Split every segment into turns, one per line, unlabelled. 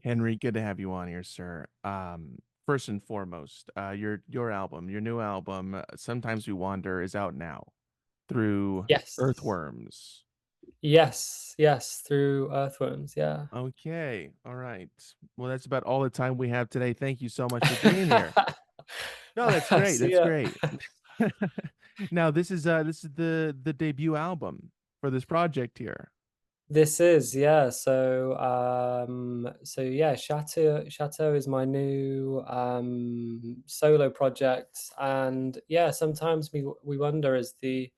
Henry, good to have you on here, sir. First and foremost, your album, your new album, Sometimes We Wander, is out now through
Yes.
Earthworms.
Yes, through earthworms, yeah.
Okay, all right. Well, that's about all the time we have today. Thank you so much for being here. No, that's great.
See
That's
ya.
great. Now, this is the debut album for this project here.
This is, yeah. So yeah, Chateau is my new solo project, and yeah, sometimes we wonder is the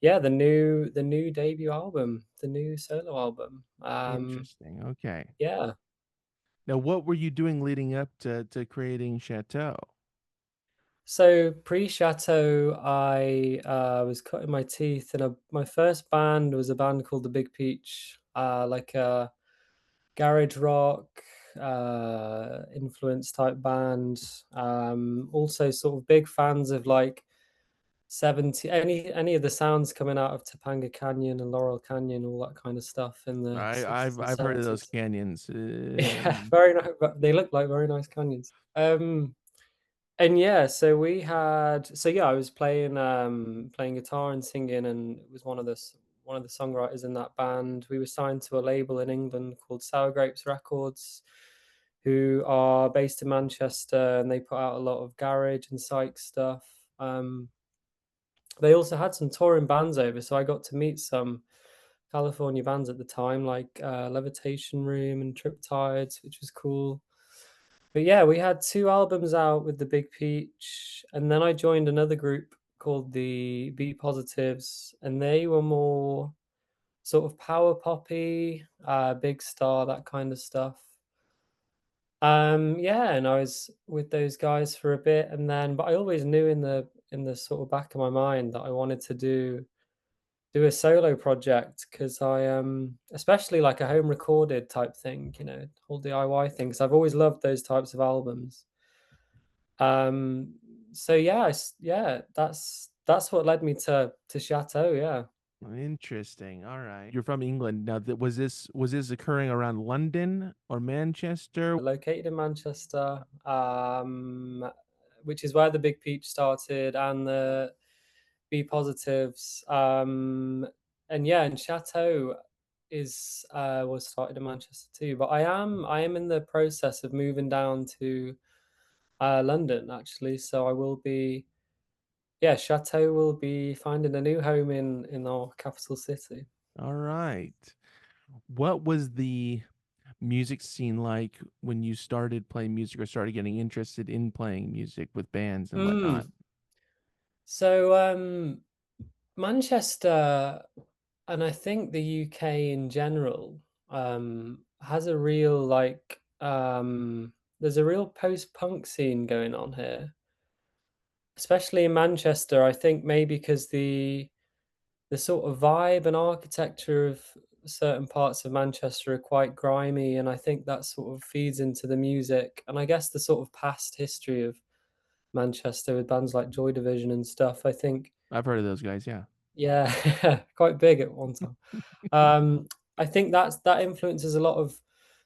new debut album, the new solo album.
Interesting. Okay.
Yeah.
Now, what were you doing leading up to creating Chateau?
So pre-Chateau, I was cutting my teeth in my first band was a band called the Big Peach, like a garage rock influence type band. Also sort of big fans of like 70 any of the sounds coming out of Topanga Canyon and Laurel Canyon, all that kind of stuff in the
I,
60s
I've
and
I've heard of those
70s.
canyons.
Yeah, very nice. They look like very nice canyons. And yeah, so yeah, I was playing guitar and singing, and it was one of the songwriters in that band. We were signed to a label in England called Sour Grapes Records, who are based in Manchester, and they put out a lot of garage and psych stuff. They also had some touring bands over, so I got to meet some California bands at the time, like Levitation Room and Triptides, which was cool. But yeah, we had 2 albums out with the Big Peach, and then I joined another group called the B Positives, and they were more sort of power poppy, Big Star, that kind of stuff. Yeah, and I was with those guys for a bit, and then but I always knew in the sort of back of my mind that I wanted to do a solo project because especially like a home recorded type thing, whole DIY thing, 'cause I've always loved those types of albums. Um, so yeah, yeah, that's what led me to Chateau. Yeah,
Interesting. All right. You're from England. Now, was this occurring around London or Manchester?
located in Manchester, which is where the Big Peach started, and the B Positives. And yeah, and Chateau is was started in Manchester too. But I am in the process of moving down to London actually, so I will be. Yeah, Chateau will be finding a new home in our capital city.
All right. What was the music scene like when you started playing music or started getting interested in playing music with bands and whatnot?
Mm. So Manchester and I think the UK in general has a real there's a real post-punk scene going on here, especially in Manchester. I think maybe because the sort of vibe and architecture of certain parts of Manchester are quite grimy, and I think that sort of feeds into the music. And I guess the sort of past history of Manchester with bands like Joy Division and stuff. I think,
I've heard of those guys. Yeah.
yeah, quite big at one time. I think that influences a lot of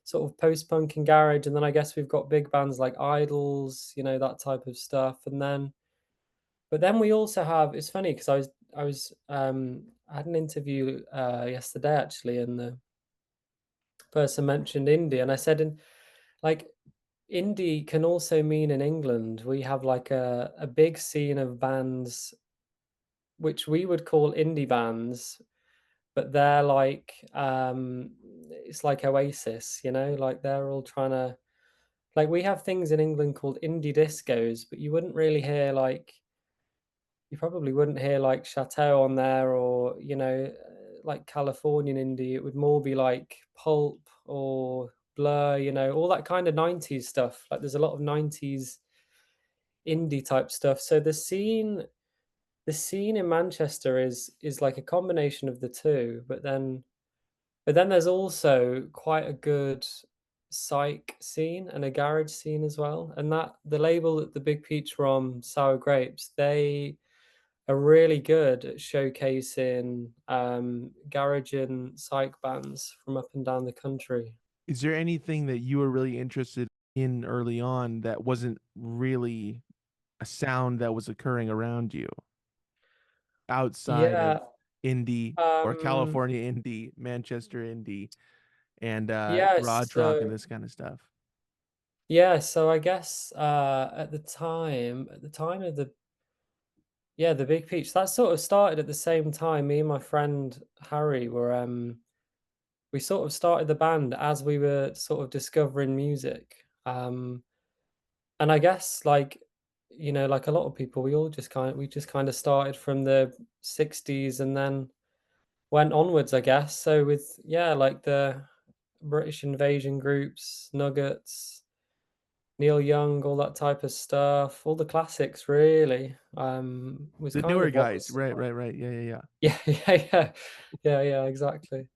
sort of post-punk and garage, and then I guess we've got big bands like Idols, that type of stuff. But then we also have. It's funny because I had an interview yesterday actually, and the person mentioned indie, and I said, in like indie can also mean in England we have like a big scene of bands which we would call indie bands, but they're like it's like Oasis, like they're all trying to like we have things in England called indie discos, but you probably wouldn't hear like Chateau on there or, like Californian indie. It would more be like Pulp or Blur, all that kind of 90s stuff. Like there's a lot of 90s indie type stuff. So the scene in Manchester is like a combination of the two, but then there's also quite a good psych scene and a garage scene as well. And that the label that the Big Peach from Sour Grapes, they are really good at showcasing garage and psych bands from up and down the country.
Is there anything that you were really interested in early on that wasn't really a sound that was occurring around you outside of
Yeah,
indie or
um,
California indie, Manchester indie, and
yeah,
garage rock and
so
this kind of stuff?
yeah, so I guess, at the time of the yeah, the Big Peach, that sort of started at the same time. Me and my friend Harry were, we sort of started the band as we were sort of discovering music. And I guess, like, like a lot of people, we just kind of started from the 60s and then went onwards, I guess. So with, yeah, like the British invasion groups, Nuggets, Neil Young, all that type of stuff, all the classics really, was
The
kind
newer
of what
guys,
was
right, right, right. Yeah, yeah, yeah.
yeah, yeah, yeah. Yeah, yeah, exactly.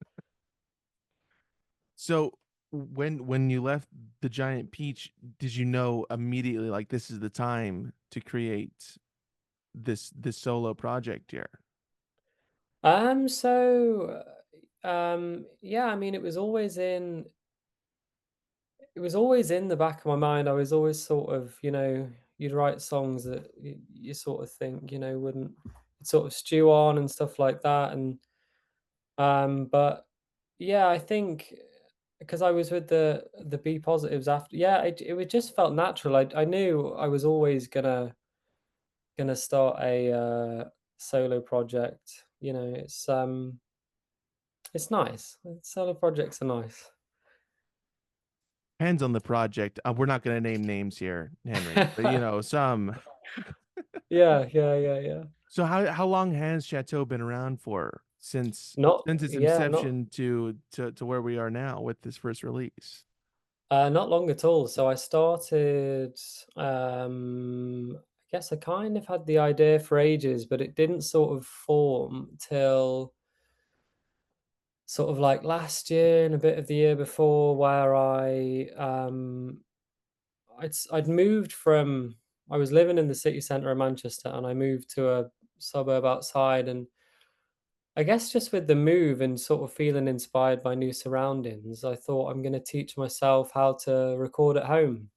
So when you left the Giant Peach, did you know immediately like this is the time to create this solo project here?
So, yeah, I mean, it was always in the back of my mind. I was always sort of, you'd write songs that you sort of think, wouldn't sort of stew on and stuff like that. And but yeah, I think because I was with the B positives after, yeah, it would just felt natural. I knew I was always gonna start a solo project. It's nice. Solo projects are nice.
Depends on the project. We're not going to name names here, Henry, but you know, some.
Yeah, yeah, yeah, yeah.
So how long has Chateau been around for?
Not
Since its
yeah, not
inception to where we are now with this first release.
not long at all. So I started, I guess I kind of had the idea for ages, but it didn't sort of form till sort of like last year and a bit of the year before, where I'd moved from, I was living in the city centre of Manchester and I moved to a suburb outside. And I guess just with the move and sort of feeling inspired by new surroundings, I thought I'm going to teach myself how to record at home.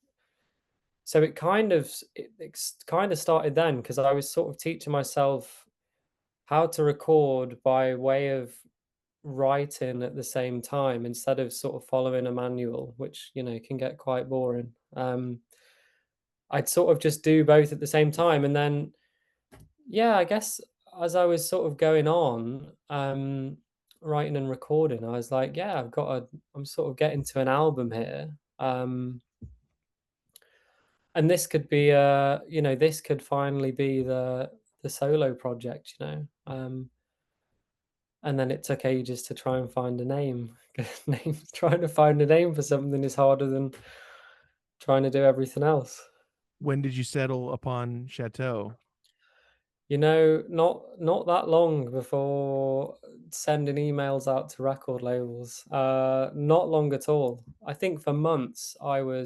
So it kind of started then because I was sort of teaching myself how to record by way of writing at the same time instead of sort of following a manual, which can get quite boring. I'd sort of just do both at the same time, and then yeah, I guess as I was sort of going on, writing and recording, I was like, yeah, I'm sort of getting to an album here. And this could be this could finally be the solo project. And then it took ages to try and find a name. Trying to find a name for something is harder than trying to do everything else.
When did you settle upon Chateau?
Not that long before sending emails out to record labels. Not long at all. I think for months for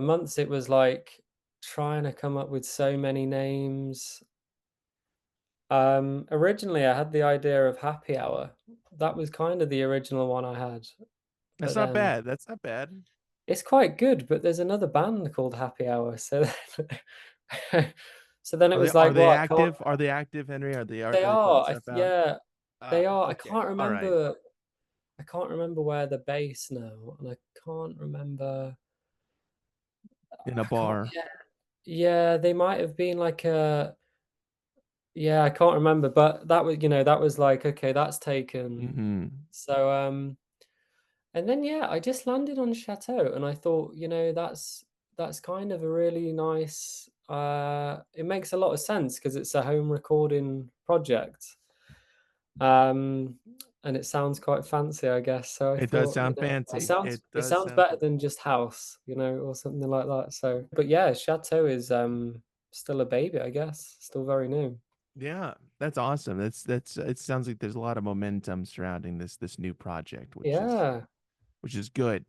months it was like trying to come up with so many names. Originally I had the idea of Happy Hour. That was kind of the original one I had.
That's
But
not
then
bad. That's not bad.
it's quite good, but there's another band called Happy Hour. So so then it was
Are
like,
they
well, I can't.
active? Are they active, Henry?
They
Are they putting
are.
stuff out?
Yeah, they are.
Okay. All right.
I can't remember where they're based now, and I can't remember.
In a
I can't.
bar.
Yeah, yeah. They might have been like a. Yeah, I can't remember, but that was like, okay, that's taken.
Hmm.
So and then yeah, I just landed on Chateau, and I thought, that's kind of a really nice. It makes a lot of sense because it's a home recording project. Um, and it sounds quite fancy, I guess. So I
It does
thought,
sound fancy. It
it
does
sounds
sound
better
fancy.
than just house, or something like that. So, but yeah, Chateau is still a baby, I guess, still very new.
Yeah, that's awesome. That's it sounds like there's a lot of momentum surrounding this new project,
Yeah,
which is good.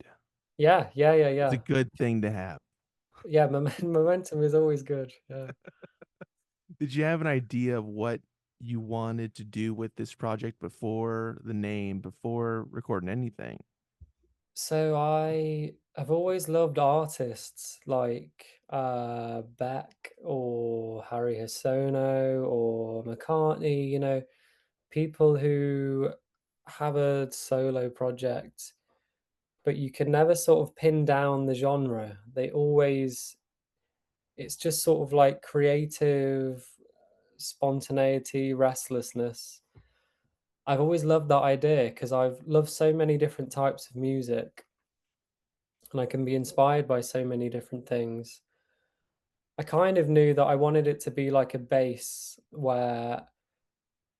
yeah, yeah, yeah,
It's a
yeah,
good thing to have.
yeah. Momentum is always good. Yeah.
Did you have an idea of what you wanted to do with this project before the name, before recording anything?
So I have always loved artists like Beck or Harry Hosono or McCartney, people who have a solo project, but you can never sort of pin down the genre. They always, it's just sort of like creative spontaneity, restlessness. I've always loved that idea because I've loved so many different types of music and I can be inspired by so many different things. I kind of knew that I wanted it to be like a base where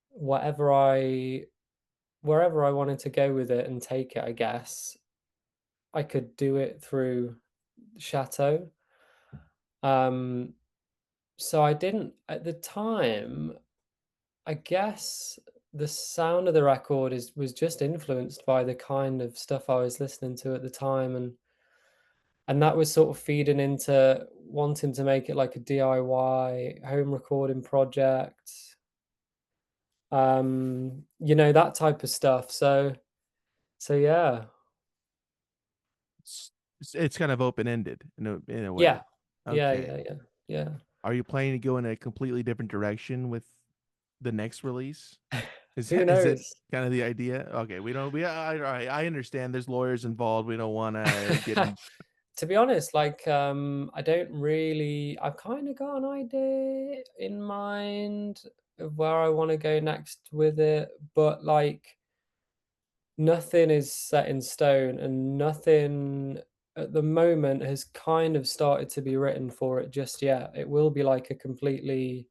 whatever I wherever I wanted to go with it and take it, I guess, I could do it through Chateau. Um, so I didn't at the time, I guess the sound of the record is was just influenced by the kind of stuff I was listening to at the time and that was sort of feeding into wanting to make it like a DIY home recording project, that type of stuff. So yeah.
It's it's kind of open-ended in a way.
Yeah. Yeah,
Okay.
yeah, yeah, yeah.
Are you planning to go in a completely different direction with the next release?
Who
Is it
knows?
kind of the idea? Okay, we don't we I understand there's lawyers involved. We don't wanna get in.
To be honest, like, I don't really I've kinda got an idea in mind of where I wanna go next with it, but, like, nothing is set in stone and nothing at the moment has kind of started to be written for it just yet. It will be like a completely,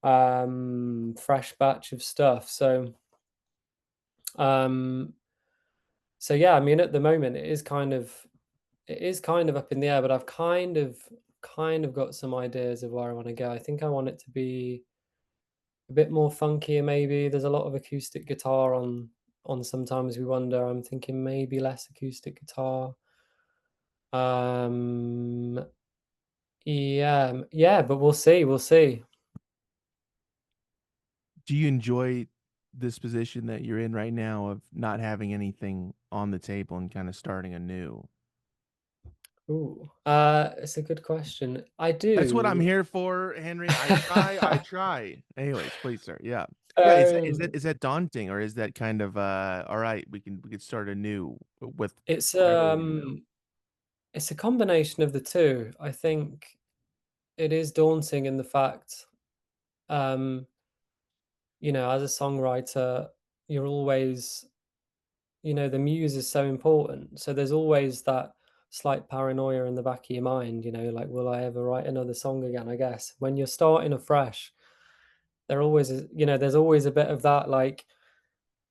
fresh batch of stuff. Um, so yeah, I mean, at the moment, it is kind of up in the air, but I've kind of got some ideas of where I wanna go. I think I want it to be a bit more funkier maybe. There's a lot of acoustic guitar on Sometimes We Wonder. I'm thinking maybe less acoustic guitar. Um, yeah, yeah, but we'll see.
Do you enjoy this position that you're in right now of not having anything on the table and kinda starting anew?
Ooh, it's a good question. I
That's what I'm
do.
here for, Henry. I try. Anyways, please, sir. Yeah. Yeah,
Um,
is that daunting or is that kind of, all right, we can start anew with
it's,
whatever we know?
it's a combination of the 2. I think it is daunting in the fact, um, as a songwriter, you're always the muse is so important. So there's always that slight paranoia in the back of your mind, like, will I ever write another song again? I guess when you're starting afresh, there's always a bit of that, like,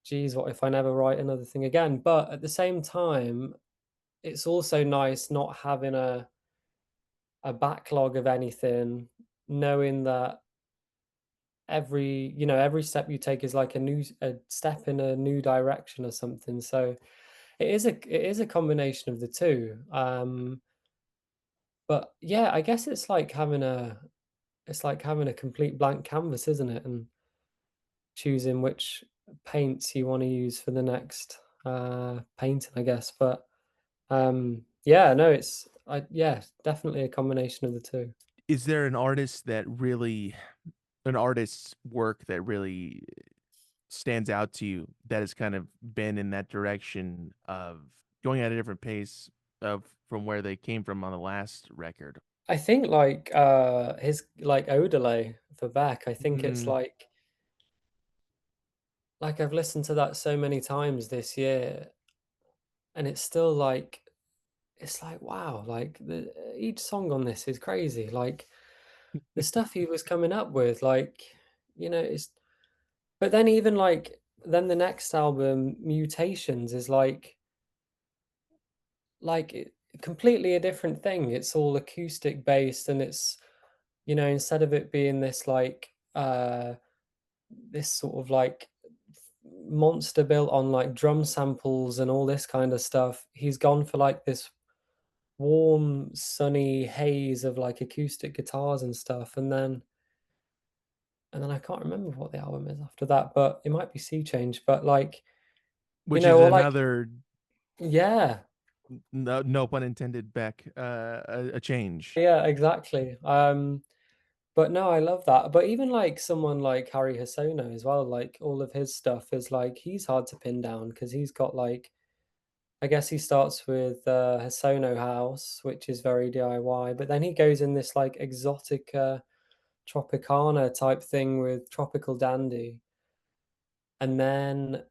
geez, what if I never write another thing again? But at the same time, it's also nice not having a backlog of anything, knowing that every step you take is like a step in a new direction or something. So it is a combination of the 2, but yeah, I guess it's like having a complete blank canvas, isn't it? And choosing which paints you wanna use for the next, painting, I guess, but, yeah, no, definitely a combination of the 2.
Is there an artist's work that really stands out to you that has kind of been in that direction of going at a different pace of from where they came from on the last record?
I think, like, his like, Odelay for Beck, I think it's
Mm,
like, I've listened to that so many times this year, and it's still like, wow, like, each song on this is crazy, like, the stuff he was coming up with, like, it's but then even, like then the next album, Mutations, is like, completely a different thing. It's all acoustic based, and instead of it being this sort of, like, monster built on, like, drum samples and all this kind of stuff, he's gone for, like, this warm, sunny haze of, like, acoustic guitars and stuff, and then and then I can't remember what the album is after that, but it might be Sea Change. But like,
which is
or like,
another,
yeah,
no pun intended, Beck, a change.
yeah, exactly. But no, I love that. But even like someone like Harry Hosono as well, like all of his stuff is like he's hard to pin down because he's got like I guess he starts with Hosono House, which is very DIY, but then he goes in this like exotic Tropicana type thing with Tropical Dandy, and then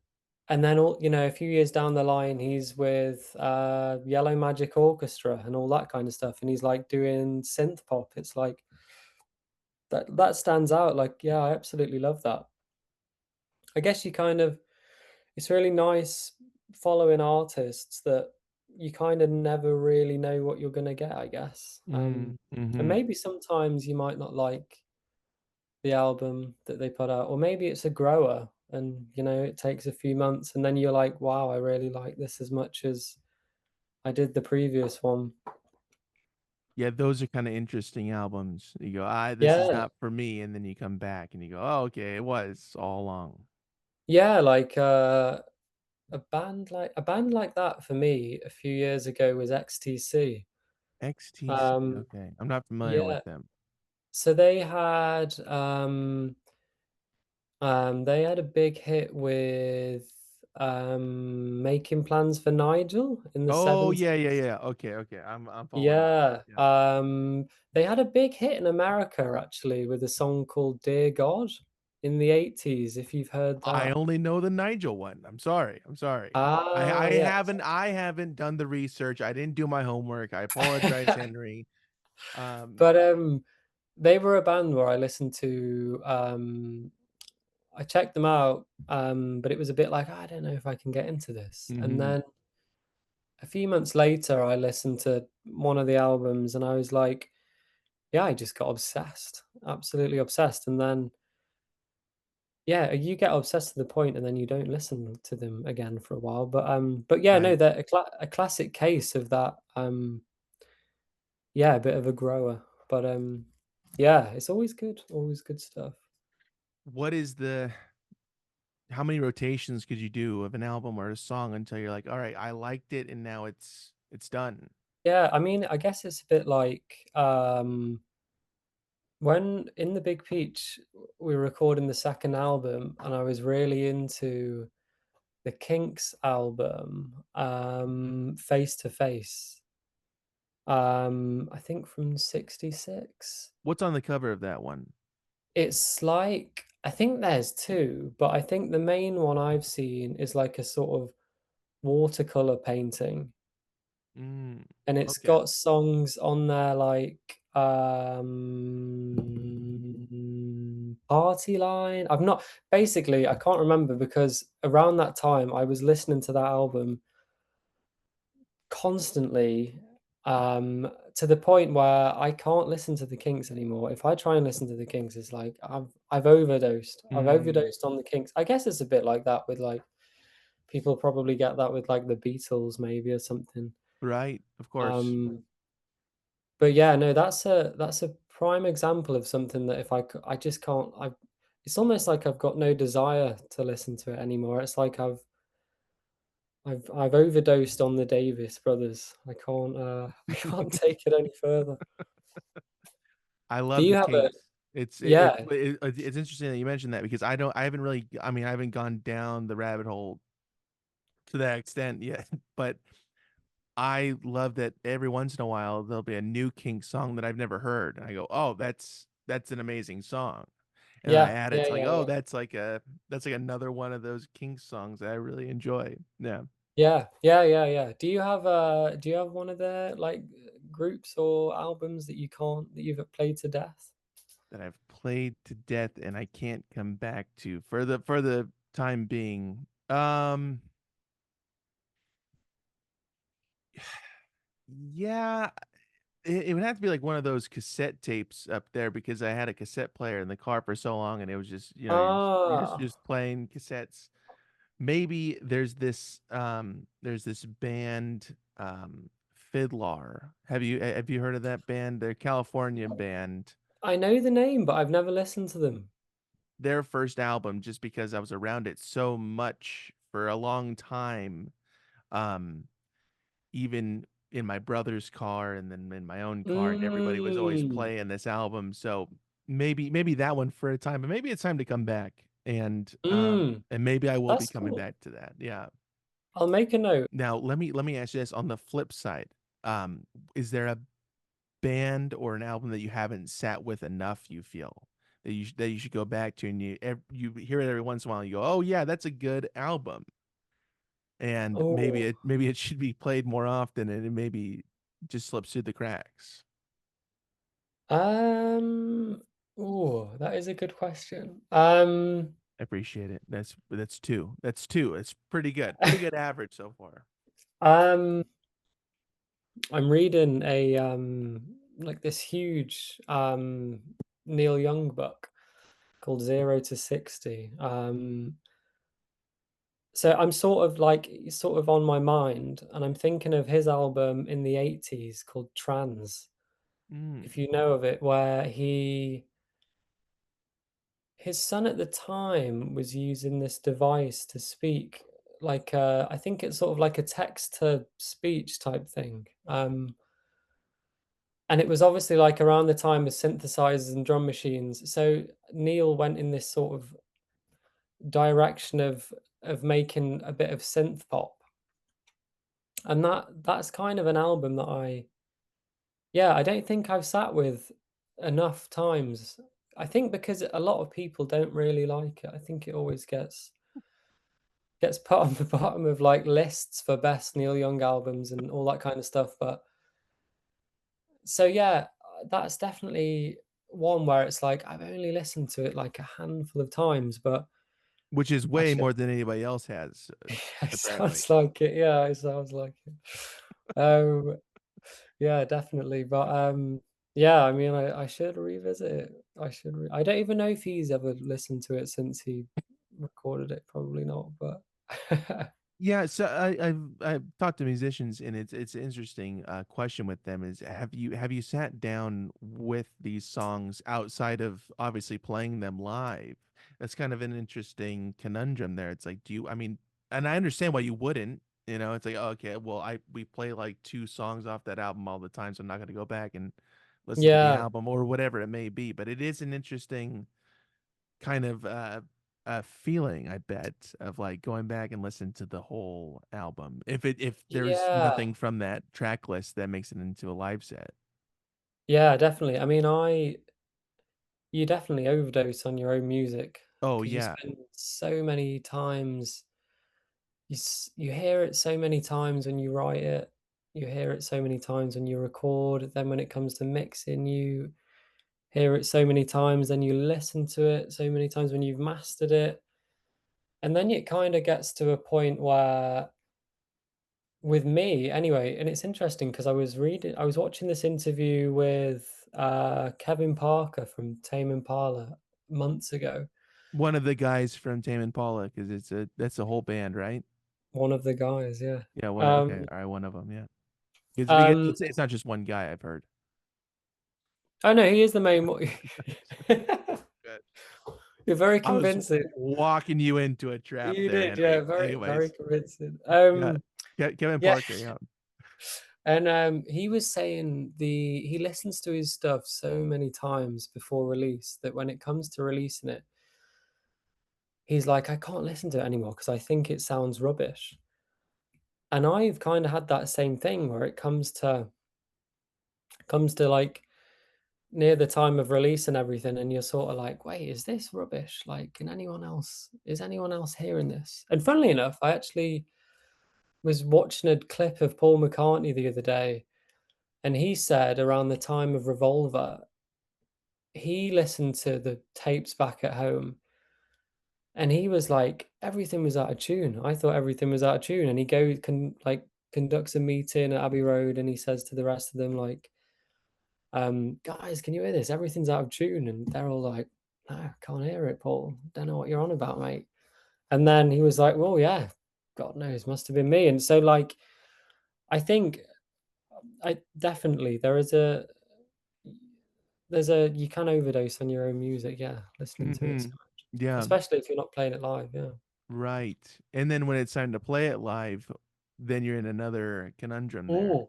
all a few years down the line, he's with Yellow Magic Orchestra and all that kind of stuff, and he's like doing synth pop. It's like that stands out. Like, yeah, I absolutely love that. I guess you kind of it's really nice following artists that you kind of never really know what you're gonna get, I guess.
Mm,
And
hmm.
maybe sometimes you might not like the album that they put out, or maybe it's a grower and it takes a few months and then you're like, wow, I really like this as much as I did the previous one.
Yeah, those are kind of interesting albums. You go, this is
Yeah.
not for me, and then you come back and you go, oh, okay, it was all along.
Yeah, like a band like that for me a few years ago was XTC.
XTC.
Um
Okay, I'm not familiar
yeah,
with them.
so they had a big hit with Making Plans for Nigel in the
Oh
70s.
yeah, yeah, yeah. Okay, okay. I'm following you.
Yeah.
Yeah.
They had a big hit in America actually with a song called Dear God in the 80s, if you've heard
I
that.
only know the Nigel one. I'm sorry. I'm sorry.
Ah, yeah.
I haven't done the research. I didn't do my homework. I apologize, Henry. Um,
But they were a band where I listened to I checked them out, but it was a bit like, I don't know if I can get into this. And
mhm.
then a few months later, I listened to one of the albums and I was like, yeah, I just got obsessed, absolutely obsessed. And then, yeah, you get obsessed to the point and then you don't listen to them again for a while. But yeah, no,
Right.
they're a classic case of that. Yeah, a bit of a grower, but yeah, it's always good stuff.
What is the how many rotations could you do of an album or a song until you're like, all right, I liked it and now it's done.
Yeah, I mean, I guess it's a bit like when in the Big Peach we were recording the second album, and I was really into the Kinks album, Face to Face. I think from '66.
What's on the cover of that one?
It's like I think there's two, but I think the main one I've seen is like a sort of watercolor painting,
Mm,
and it's
okay.
got songs on there like Party Line. I've not basically I can't remember because around that time I was listening to that album constantly, to the point where I can't listen to the Kinks anymore. If I try and listen to the Kinks, it's like I've overdosed. I've
Mm,
overdosed on the Kinks. I guess it's a bit like that with like people probably get that with like the Beatles maybe or something.
right, of course.
Um, but yeah, no, that's a prime example of something that if I just can't. I It's almost like I've got no desire to listen to it anymore. It's like I've overdosed on the Davis brothers. I can't I can't take it any further.
I
Do
love
you
the
have a
Kinks.
Yeah,
It's interesting that you mentioned that because I haven't really I mean I haven't gone down the rabbit hole to that extent yet, but I love that every once in a while there'll be a new Kinks song that I've never heard, and I go, oh, that's an amazing song, and then I
yeah,
add it
yeah,
to like,
yeah,
oh,
yeah.
that's like another one of those Kinks songs that I really enjoy. Yeah,
Yeah, yeah, yeah, yeah. Do you have one of their, like, groups or albums that you've played to death?
that I've played to death and I can't come back to for the time being. Yeah, it would have to be like one of those cassette tapes up there because I had a cassette player in the car for so long and it was just,
Ah,
just playing cassettes. Maybe there's this band Fiddlar. Have you heard of that band? They're a California band.
I know the name, but I've never listened to them.
their first album just because I was around it so much for a long time. Um, Even in my brother's car and then in my own car, and everybody was always
Mm,
playing this album. So maybe that one for a time, but maybe it's time to come back.
mm,
And maybe I will be
that's
coming
cool.
back to that. Yeah.
I'll make a note.
Now let me ask you this on the flip side. Is there a band or an album that you haven't sat with enough, you feel that you should go back to, and you hear it every once in a while, and you go, oh yeah, that's a good album, and
Oh,
maybe it should be played more often, and it maybe just slips through the cracks.
um, oh, that is a good question.
I appreciate it. That's two. That's two. It's pretty good. Pretty good average so far.
Um, I'm reading a like this huge Neil Young book called 0 to 60. So I'm sort of like sort of on my mind, and I'm thinking of his album in the 80s called Trans, if
Mm.
you know of it, where his son at the time was using this device to speak like I think it's sort of like a text to speech type thing. And it was obviously like around the time of synthesizers and drum machines. So Neil went in this sort of direction of making a bit of synth pop. And that's kind of an album that yeah, I don't think I've sat with enough times. I think because a lot of people don't really like it. I think it always gets put on the bottom of like lists for best Neil Young albums and all that kind of stuff. But so yeah, that's definitely one where it's like I've only listened to it like a handful of times, but
Which is
I
way
should.
more than anybody else has,
It
apparently.
sounds like it. Yeah, it sounds like it. Um, yeah, definitely. But yeah, I mean, I should revisit it. I don't even know if he's ever listened to it since he recorded it. Probably not. But
Yeah, so I've talked to musicians, and it's an interesting question with them is have you sat down with these songs outside of obviously playing them live? That's kind of an interesting conundrum there. It's like, do you? I mean, and I understand why you wouldn't. You know, it's like, oh, okay, well, I we play like two songs off that album all the time, so I'm not going to go back and listen to the
yeah,
album or whatever it may be. But it is an interesting kind of feeling, I bet, of like going back and listening to the whole album. If there's
yeah,
nothing from that track list that makes it into a live set.
yeah, definitely. I mean, I you definitely overdose on your own music
Oh
because you
yeah.
spend so many times. You hear it so many times when you write it. You hear it so many times when you record. Then when it comes to mixing, you hear it so many times. Then you listen to it so many times when you've mastered it. And then it kind of gets to a point where, with me anyway, and it's interesting because I was watching this interview with Kevin Parker from Tame Impala months ago.
One of the guys from Tame Impala, because that's a whole band, right?
One of the guys, yeah.
Yeah, one okay,
Um,
all right, one of them, yeah. Because
um,
it's not just one guy I've heard.
oh no, he is the main one.
Good.
You're very
I was
convincing.
walking you into a trap
You
there,
did, yeah,
Henry.
very, very
Anyways,
convincing.
yeah, Kevin
Yeah,
Parker, yeah.
and he was saying he listens to his stuff so many times before release that when it comes to releasing it, he's like, I can't listen to it anymore because I think it sounds rubbish. And I've kind of had that same thing where it comes to like near the time of release and everything, and you're sort of like, wait, is this rubbish? Like, is anyone else hearing this? And funnily enough, I actually was watching a clip of Paul McCartney the other day, and he said around the time of Revolver, he listened to the tapes back at home, and he was like, everything was out of tune. I thought everything was out of tune, and he goes conducts a meeting at Abbey Road, and he says to the rest of them like, guys, can you hear this? Everything's out of tune, and they're all like, no, I can't hear it, Paul. Don't know what you're on about, mate. And then he was like, well, yeah, God knows, must have been me. And so like, I think I definitely there's a you can overdose on your own music, yeah, listening to it
Hmm.
so much.
Yeah,
especially if you're not playing it live, yeah.
right. And then when it's time to play it live, then you're in another conundrum there.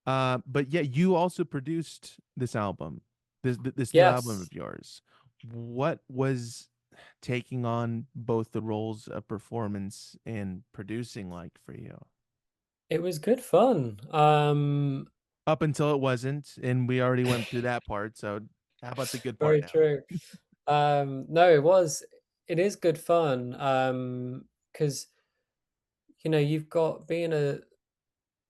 Mm,
But yeah, you also produced this album, this new album
yes.
of yours. What was taking on both the roles of performance and producing like for you?
It was good fun.
Up until it wasn't, and we already went through that part. So how about the good part
Very
now?
true. No, it is good fun, because you've got being a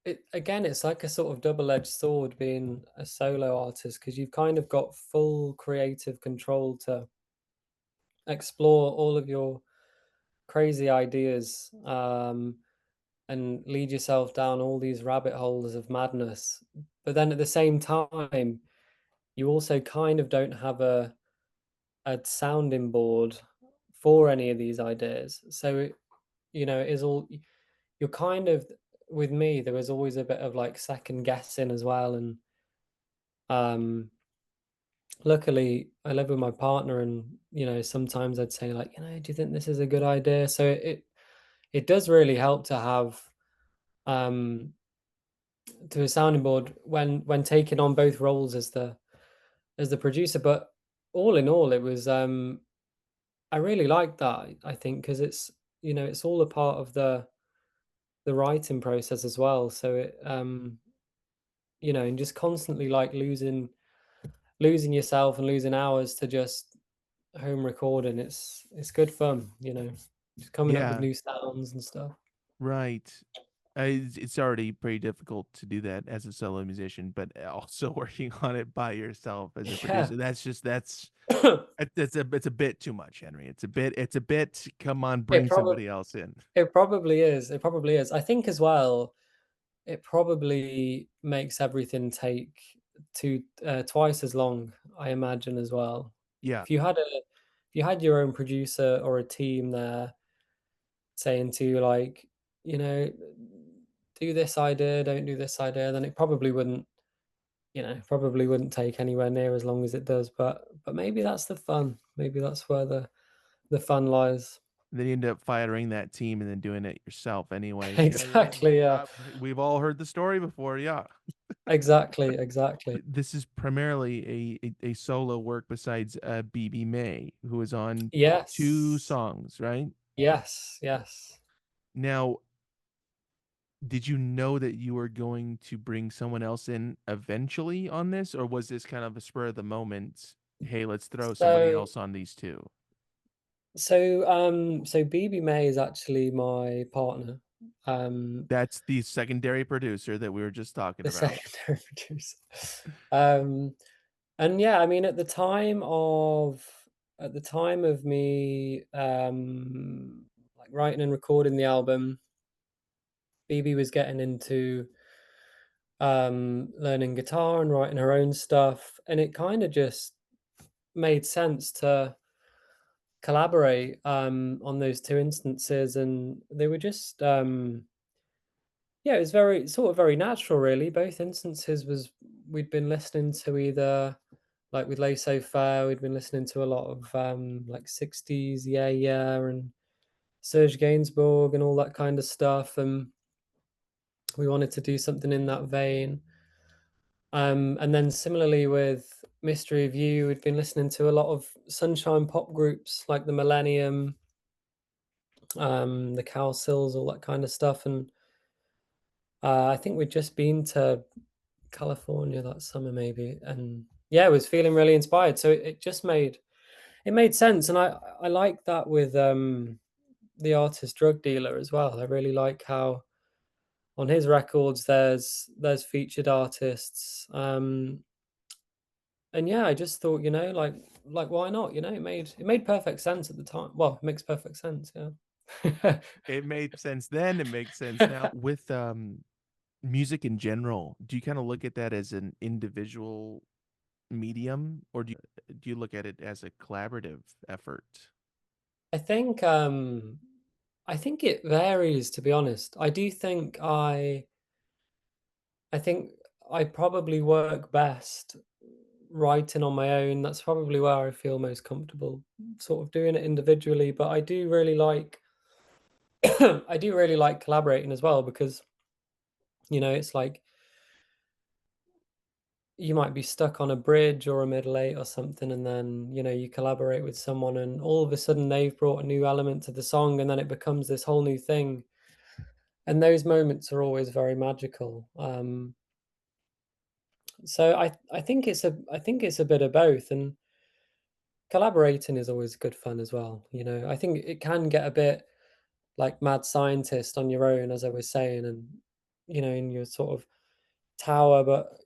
it again, it's like a sort of double-edged sword being a solo artist because 'cause you've kind of got full creative control to explore all of your crazy ideas, and lead yourself down all these rabbit holes of madness. But then at the same time, you also kind of don't have a sounding board for any of these ideas. So it is all you're kind of with me, there was always a bit of like second guessing as well. And um luckily I live with my partner and sometimes I'd say like, do you think this is a good idea? So it does really help to have um to a sounding board when taking on both roles as the producer. But all in all, it was I really like that. I think because it's all a part of the writing process as well. So and just constantly like losing yourself and losing hours to just home recording. It's good fun. Just coming up with
Yeah,
new sounds and stuff.
right. It's already pretty difficult to do that as a solo musician, but also working on it by yourself as a
Yeah.
producer. It's a bit too much, Henry. It's a bit. Come on,
it
bring
probably
somebody else in.
it probably is. It probably is. I think as well it probably makes everything take twice as long, I imagine as well.
Yeah,
If you had your own producer or a team there saying to you like, you know, do this idea, don't do this idea, then it probably wouldn't take anywhere near as long as it does. But maybe that's the fun. Maybe that's where the fun lies.
then you end up firing that team and then doing it yourself anyway. Yeah, yeah.
Exactly. Yeah.
We've all heard the story before. Yeah.
Exactly. Exactly.
This is primarily a solo work besides BB May, who is on two
Yes.
songs, right?
Yes. Yes.
Now, did you know that you were going to bring someone else in eventually on this, or was this kind of a spur of the moment? Hey, let's throw somebody
So
else on these two.
so BB May is actually my partner. Um,
That's the secondary producer that we were just talking
the
about.
secondary producer. Um, and yeah, I mean, at the time of me like writing and recording the album, BB was getting into learning guitar and writing her own stuff, and it kind of just made sense to collaborate on those two instances, and they were just yeah, it was very sort of very natural, really. Both instances was we'd been listening to either like with Lay So Fair, we'd been listening to a lot of like 60s, yeah, yeah, and Serge Gainsbourg and all that kind of stuff. And we wanted to do something in that vein. And then similarly with Mystery of You, we'd been listening to a lot of sunshine pop groups like the Millennium, the Cowsills, all that kind of stuff. And I think we'd just been to California that summer, maybe, and yeah, I was feeling really inspired. So it made sense, and I like that with the artist Drug Dealer as well. I really like how on his records there's featured artists, and yeah, I just thought like why not? It made perfect sense at the time. Well, it makes perfect sense, yeah.
It made sense then. It makes sense now. With music in general, do you kind of look at that as an individual medium, or do you look at it as a collaborative effort?
I think I think it varies, to be honest. I think I probably work best writing on my own, that's probably where I feel most comfortable sort of doing it individually, but I do really like I do really like collaborating as well because, it's like you might be stuck on a bridge or a middle eight or something, and then, you collaborate with someone and all of a sudden they've brought a new element to the song and then it becomes this whole new thing. And those moments are always very magical. So I think it's a bit of both, and collaborating is always good fun as well. I think it can get a bit like mad scientist on your own, as I was saying, and in your sort of tower. But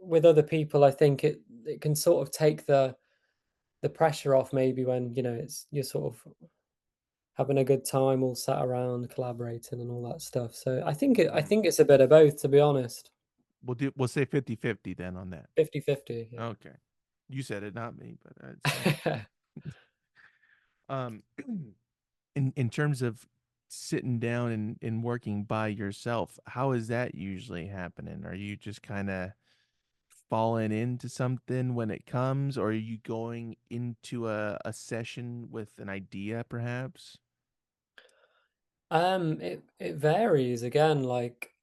with other people, I think it can sort of take the pressure off maybe when it's you're sort of having a good time all sat around collaborating and all that stuff. So I
Mm.
think it's a bit of both, to be honest.
We'll say 50-50 then on that.
50-50. Yeah.
Okay. You said it, not me, but it's fine. Um, in terms of sitting down and working by yourself, how is that usually happening? Are you just kind of falling into something when it comes, or are you going into a session with an idea perhaps?
It varies again, like,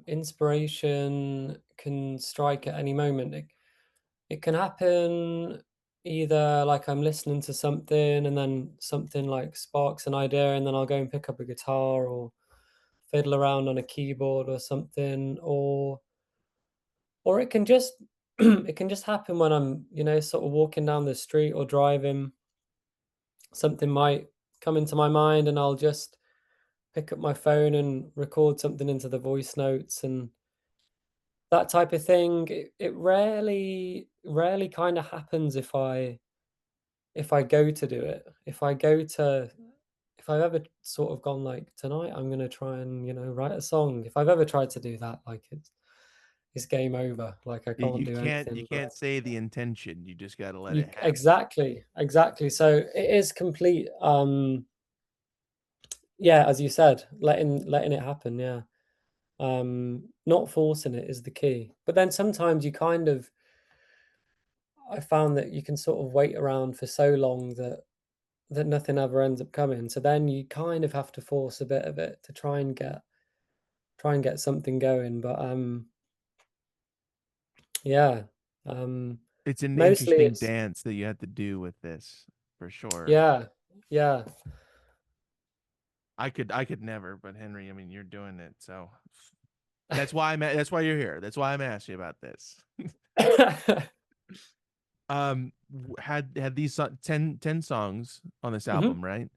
inspiration can strike at any moment. It can happen either like I'm listening to something and then something like sparks an idea and then I'll go and pick up a guitar or fiddle around on a keyboard or something, or it can just it can just happen when I'm, sort of walking down the street or driving. Something might come into my mind and I'll just pick up my phone and record something into the voice notes and that type of thing. It rarely kind of happens if I go to do it. If I've ever sort of gone like tonight I'm gonna try and write a song. If I've ever tried to do that, like it's game over. Like I can't do
You
anything. But
can't say the intention. You just got to let it happen.
exactly. So it is complete. Yeah, as you said, letting it happen. Yeah. Not forcing it is the key. But then sometimes I found that you can sort of wait around for so long that nothing ever ends up coming. So then you kind of have to force a bit of it to try and get something going. But yeah. Um
It's an
Mostly
interesting
it's
dance that you have to do with this, for sure.
yeah. Yeah.
I could never, but Henry, I mean, you're doing it, so that's why that's why you're here. That's why I'm asking you about this. Had these 10 songs on this
Mhm.
album, right?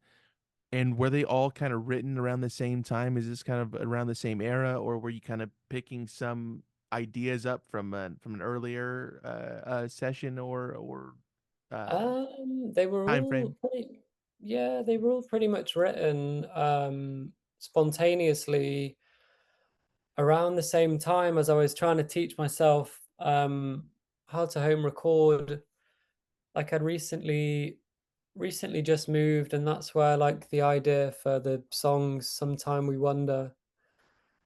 And were they all kind of written around the same time? Is this kind of around the same era, or were you kind of picking some ideas up from an earlier session or uh,
They were
time
all
frame?
pretty yeah, they were all pretty much written, spontaneously around the same time as I was trying to teach myself, how to home record. Like, I'd recently just moved, and that's where, like, the idea for the songs "Sometime We Wonder"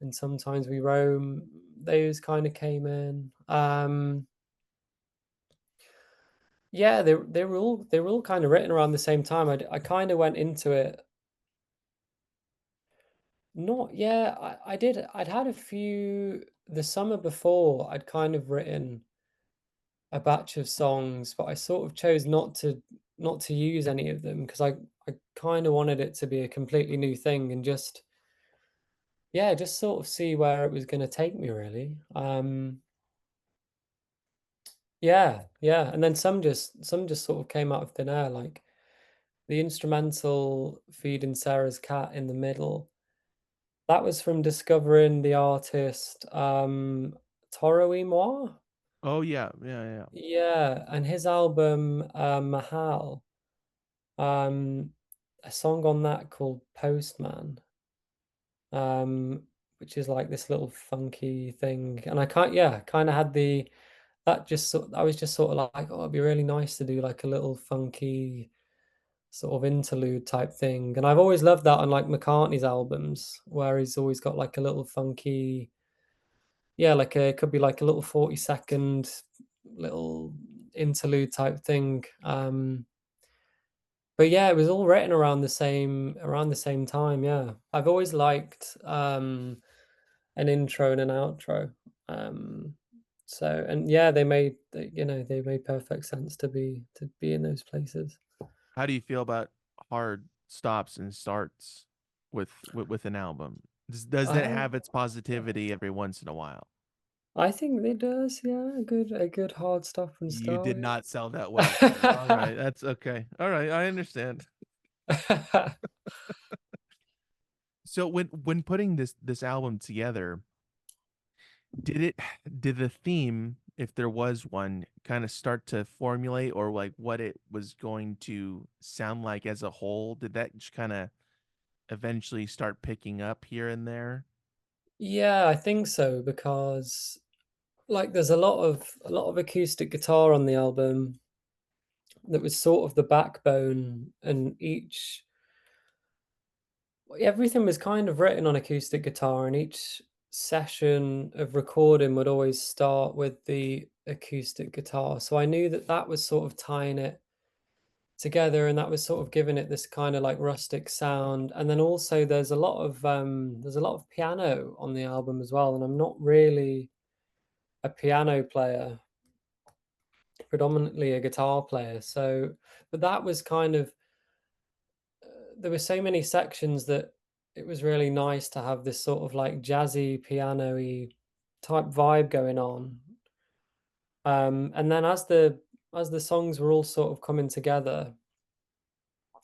and "Sometimes We Roam," those kinda came in. Yeah, they were all kinda written around the same time. I kinda went into it not yeah, I did I'd had a few the summer before, I'd kind of written a batch of songs, but I sort of chose not to use any of them because I kinda wanted it to be a completely new thing and just yeah, just sort of see where it was gonna take me really. Yeah, yeah, and then some just sort of came out of thin air, like the instrumental "Feeding Sarah's Cat" in the middle. That was from discovering the artist, Toro y Moi?
Oh yeah, yeah, yeah.
Yeah, and his album, Mahal, um, a song on that called "Postman," um, which is like this little funky thing, and I can't yeah, kinda had the that just sort I was just sort of like, "Oh, it'd be really nice to do like a little funky sort of interlude type thing," and I've always loved that on, like, McCartney's albums, where he's always got, like, a little funky yeah, like a it could be like a little 40-second little interlude type thing. But yeah, it was all written around the same time. Yeah, I've always liked an intro and an outro. Um, so and yeah, they made perfect sense to be in those places.
How do you feel about hard stops and starts with an album? Does that
Uh,
have its positivity every once in a while?
I think it does. Yeah, a good hard stop and
You did
start.
not sell that well to me. All right, that's okay. All right, I understand. So when putting this album together, did it did the theme, if there was one, kind of start to formulate, or like what it was going to sound like as a whole? Did that just kind of eventually start picking up here and there?
Yeah, I think so because like there's a lot of acoustic guitar on the album that was sort of the backbone, and each everything was kind of written on acoustic guitar, and each session of recording would always start with the acoustic guitar. So I knew that that was sort of tying it together, and that was sort of giving it this kind of like rustic sound. And then also there's a lot of piano on the album as well, and I'm not really a piano player, predominantly a guitar player. So but that was kind of there were so many sections that it was really nice to have this sort of like jazzy piano-y type vibe going on. And then as the songs were all sort of coming together,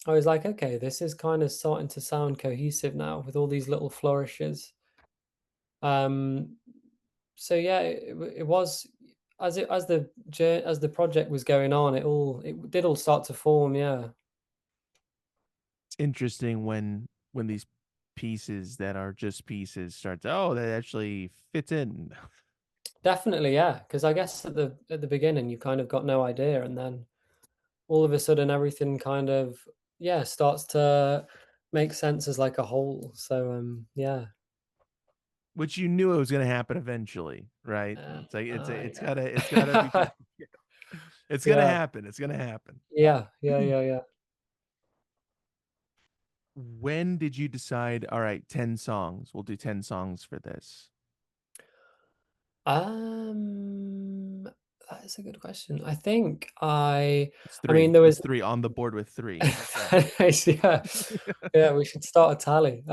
I was like, okay, this is kind of starting to sound cohesive now with all these little flourishes. Um, so yeah, it was as the project was going on, it did all start to form. Yeah,
It's interesting when these pieces that are just pieces start to, oh, that actually fits in.
definitely, yeah. Because I guess at the beginning you kind of got no idea, and then all of a sudden everything kind of yeah starts to make sense as like a whole. So yeah,
Which you knew it was going to happen eventually, right? It's like it's gotta be
yeah,
it's gonna
yeah,
happen. It's gonna happen.
yeah, yeah, yeah, yeah.
When did you decide, all right, 10 songs? We'll do 10 songs for this.
Um, that is a good question.
It's
I mean,
three.
there
It's
was,
three on the board with three. Okay.
yeah, yeah. We should start a tally.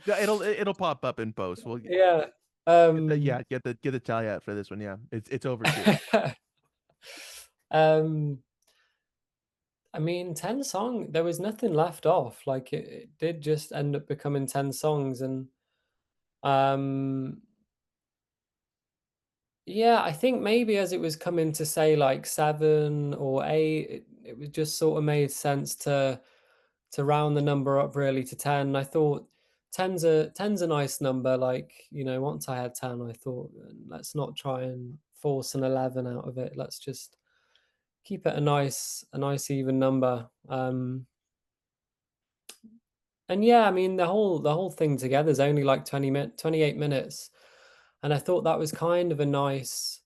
Yeah, it'll pop up in post. We'll
Yeah.
get the
Um,
yeah, get the tally out for this one. Yeah. It's over two.
um, I mean, 10 there was nothing left off. Like it did just end up becoming 10 songs. And um, yeah, I think maybe as it was coming to say like 7 or 8, it was just sort of made sense to round the number up really to 10. I thought ten's a nice number. Like, you know, once I had 10, I thought, let's not try and force an 11 out of it. Let's just keep it a nice even number. And yeah, I mean the whole thing together is only like 28 minutes. And I thought that was kind of a nice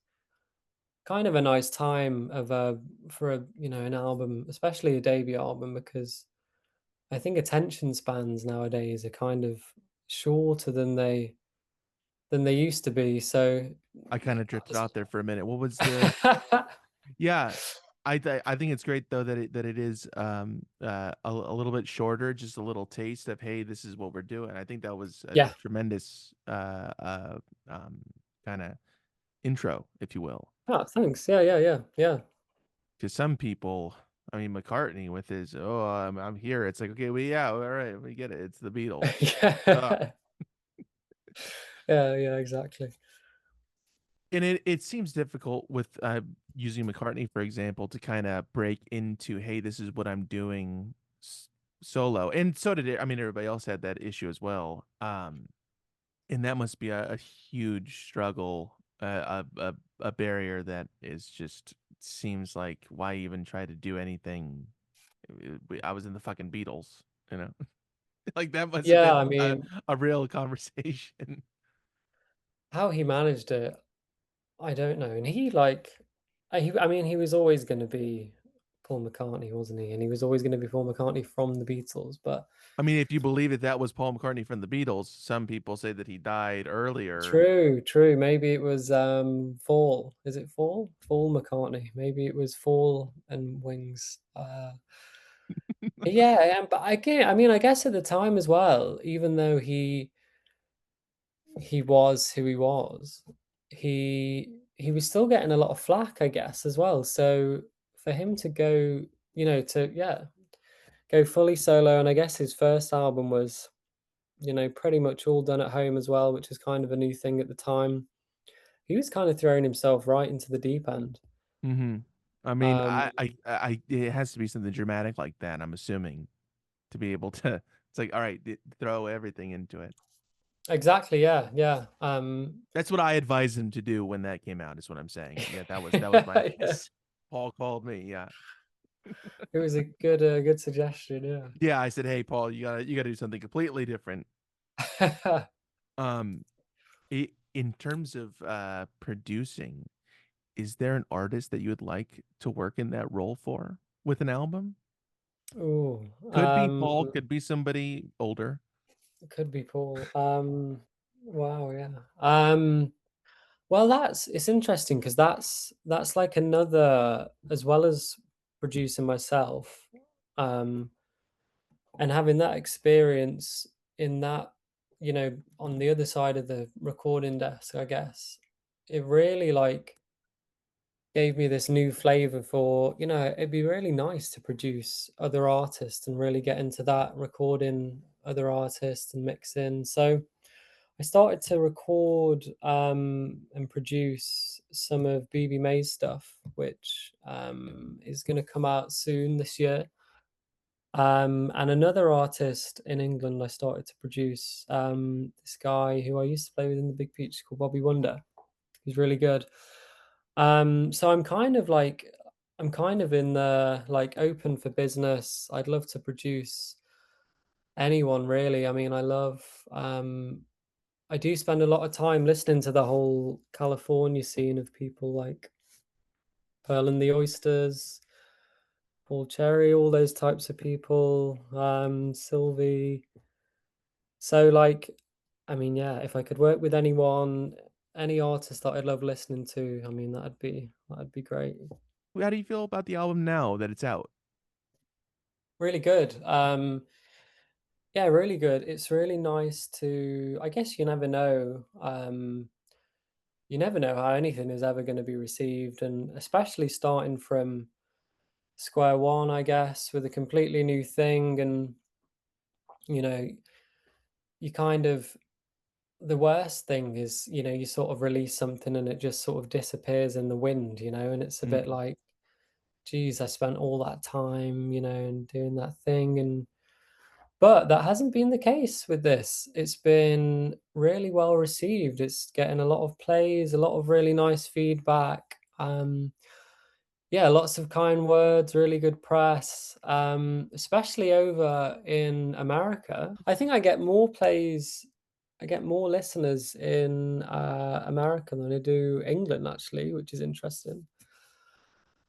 time of a for a, you know, an album, especially a debut album, because I think attention spans nowadays are kind of shorter than they used to be. So
I kind of
that
drifted
was
out there for a minute. What was the Yeah, I think it's great though that it is a little bit shorter, just a little taste of, hey, this is what we're doing. I think that was a
yeah.
tremendous um kind of intro, if you will.
Oh, thanks. Yeah, yeah, yeah, yeah.
To some people, I mean McCartney with his, oh, I'm here. It's like, okay, we yeah, all right, we get it. It's the Beatles.
Yeah. Yeah, yeah, exactly.
And it seems difficult with using McCartney for example to kind of break into, hey, this is what I'm doing solo. And so did it. I mean, everybody else had that issue as well. And that must be a huge struggle, a barrier that is just seems like, why even try to do anything? I was in the fucking Beatles, you know. Like that must have
Yeah,
been
I mean,
a real conversation.
how he managed it, I don't know. And he like I mean, he was always gonna be Paul McCartney, wasn't he? And he was always gonna be Paul McCartney from the Beatles, but
I mean, if you believe it, that was Paul McCartney from the Beatles. Some people say that he died earlier.
true, true. Maybe it was, Fall. Is it Fall? Fall McCartney. Maybe it was Fall and Wings. Yeah, but I mean, I guess at the time as well, even though he was who he was, he was still getting a lot of flack, I guess, as well. So for him to go, to go fully solo, and I guess his first album was, pretty much all done at home as well, which is kind of a new thing at the time. He was kind of throwing himself right into the deep end.
Hmm. I mean,
Um,
it has to be something dramatic like that. I'm assuming to be able to. It's like, all right, throw everything into it.
exactly, yeah, yeah.
That's what I advised him to do when that came out. Is what I'm saying. Yeah, that was my
Yeah,
advice. Paul called me. Yeah,
it was a good suggestion,
yeah. I said, hey, Paul, you gotta do something completely different.
yeah.
Um, in terms of producing, is there an artist that you would like to work in that role for with an album?
Ooh,
Could be Paul, could be somebody older.
it could be Paul. Wow, yeah. Well, it's interesting because that's like another, as well as producing myself, um, and having that experience in that, on the other side of the recording desk, I guess, it really like gave me this new flavor for, it'd be really nice to produce other artists and really get into that recording other artists and mixing. So I started to record and produce some of BB May's stuff, which is going to come out soon this year. And another artist in England I started to produce, this guy who I used to play with in the Big Peach called Bobby Wonder. He's really good. So I'm kind of in the like open for business. I'd love to produce anyone really. I mean, I do spend a lot of time listening to the whole California scene of people like Pearl and the Oysters, Paul Cherry, all those types of people, Sylvie. So like, I mean, yeah, if I could work with anyone, any artist that I'd love listening to, I mean, that'd be great.
How do you feel about the album now that it's out?
Really good. Yeah, really good. It's really nice to, I guess you never know how anything is ever going to be received, and especially starting from square one, I guess, with a completely new thing. And, you know, you kind of, the worst thing is, you sort of release something and it just sort of disappears in the wind, and it's a bit
Mm.
like, geez, I spent all that time, and doing that thing. But that hasn't been the case with this. It's been really well received. It's getting a lot of plays, a lot of really nice feedback. Yeah, lots of kind words, really good press, especially over in America. I think I get more listeners in America than I do England, actually, which is interesting.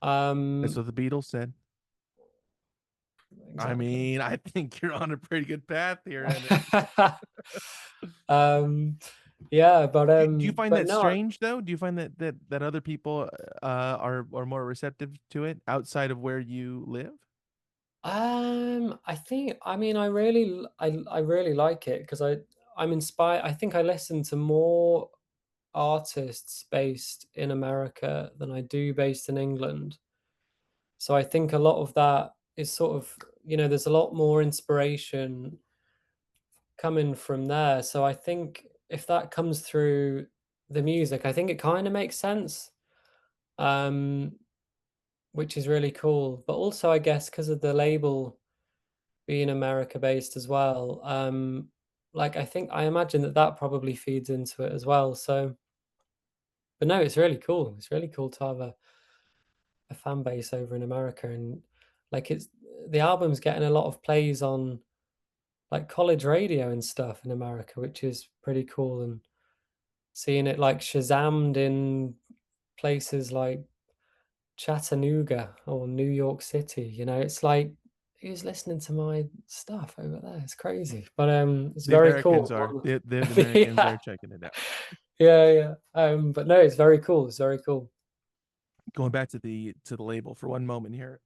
That's
Um,
what the Beatles said. I
exactly.
mean, I think you're on a pretty good path here, and
um, yeah,
do you find
but
that
no,
strange though? Do you find that other people are more receptive to it outside of where you live?
I think, I mean, I really like it because I'm inspired. I think I listen to more artists based in America than I do based in England. So I think a lot of that is sort of, there's a lot more inspiration coming from there. So I think if that comes through the music, I think it kind of makes sense, um, which is really cool. But also, I guess, because of the label being America based as well, like I imagine that that probably feeds into it as well. So, but no, it's really cool. It's really cool to have a fan base over in America, and like it's the album's getting a lot of plays on like college radio and stuff in America, which is pretty cool. And seeing it like Shazammed in places like Chattanooga or New York City, it's like, who's listening to my stuff over there? It's crazy, but, it's
The
very
Americans
cool.
are. The Americans
Yeah,
are checking it out.
yeah, yeah, but no, it's very cool, it's very cool.
Going back to the label for one moment here,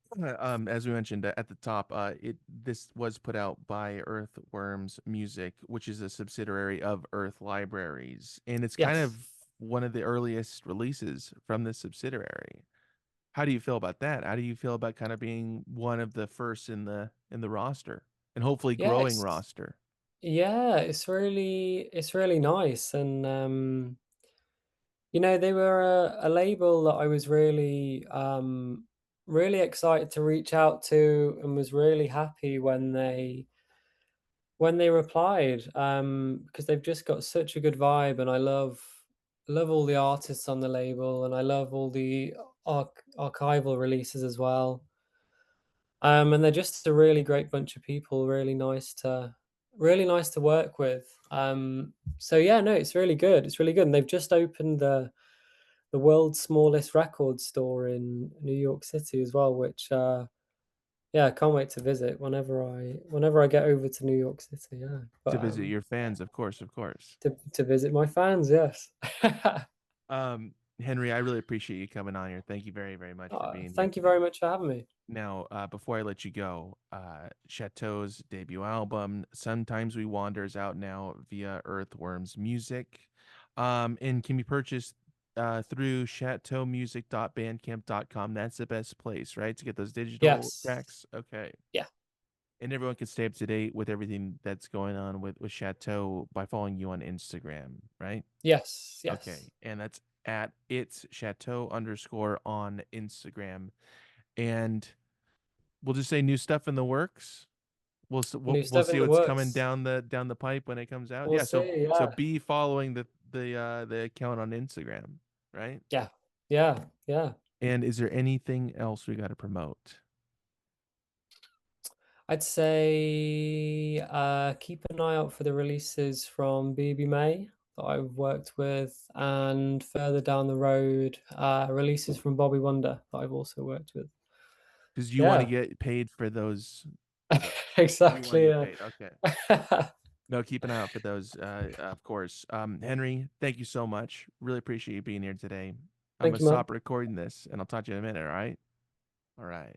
as we mentioned at the top, it this was put out by Earthworms Music, which is a subsidiary of Earth Libraries, and it's kind of
Yes.
one of the earliest releases from this subsidiary. How do you feel about that? How do you feel about kind of being one of the first in the roster and hopefully
Yeah,
growing roster?
it's really nice, and, they were a label that I was really excited to reach out to, and was really happy when they replied, because they've just got such a good vibe, and I love all the artists on the label, and I love all the archival releases as well. And they're just a really great bunch of people, really nice to work with. So yeah, no, it's really good. It's really good, and they've just opened the world's smallest record store in New York City as well, which yeah, I can't wait to visit whenever I get over to New York City. Yeah,
To
but
visit your fans, of course, of course.
to visit my fans, yes.
Um, Henry, I really appreciate you coming on here. Thank you very, very much for being here
Thank you
today.
very much for having me.
Now, before I let you go, Chateau's debut album, Sometimes We Wander, is out now via Earthworms Music, and can be purchased through chateaumusic.bandcamp.com. That's the best place, right, to get those digital
Yes.
tracks? Okay.
Yeah.
And everyone can stay up to date with everything that's going on with Chateau by following you on Instagram, right?
Yes.
Okay.
Yes.
And that's at it's Chateau underscore on Instagram. And we'll just say new stuff in the works. We'll
New
we'll
stuff in
see
the
what's coming
works.
down the pipe when it comes out.
We'll
Yeah, so
see.
so
Yeah.
be following the account on Instagram, right?
Yeah. Yeah. Yeah.
And is there anything else we got to promote?
I'd say keep an eye out for the releases from BB May that I've worked with, and further down the road, releases from Bobby Wonder that I've also worked with.
Because you want to
Yeah,
get paid for those. You want to
exactly.
get
Yeah.
paid. Okay. No, keep an eye out for those, of course. Henry, thank you so much. Really appreciate you being here today. I'm
Thank
gonna
you, man.
stop recording this, and I'll talk to you in a minute. All right. All right.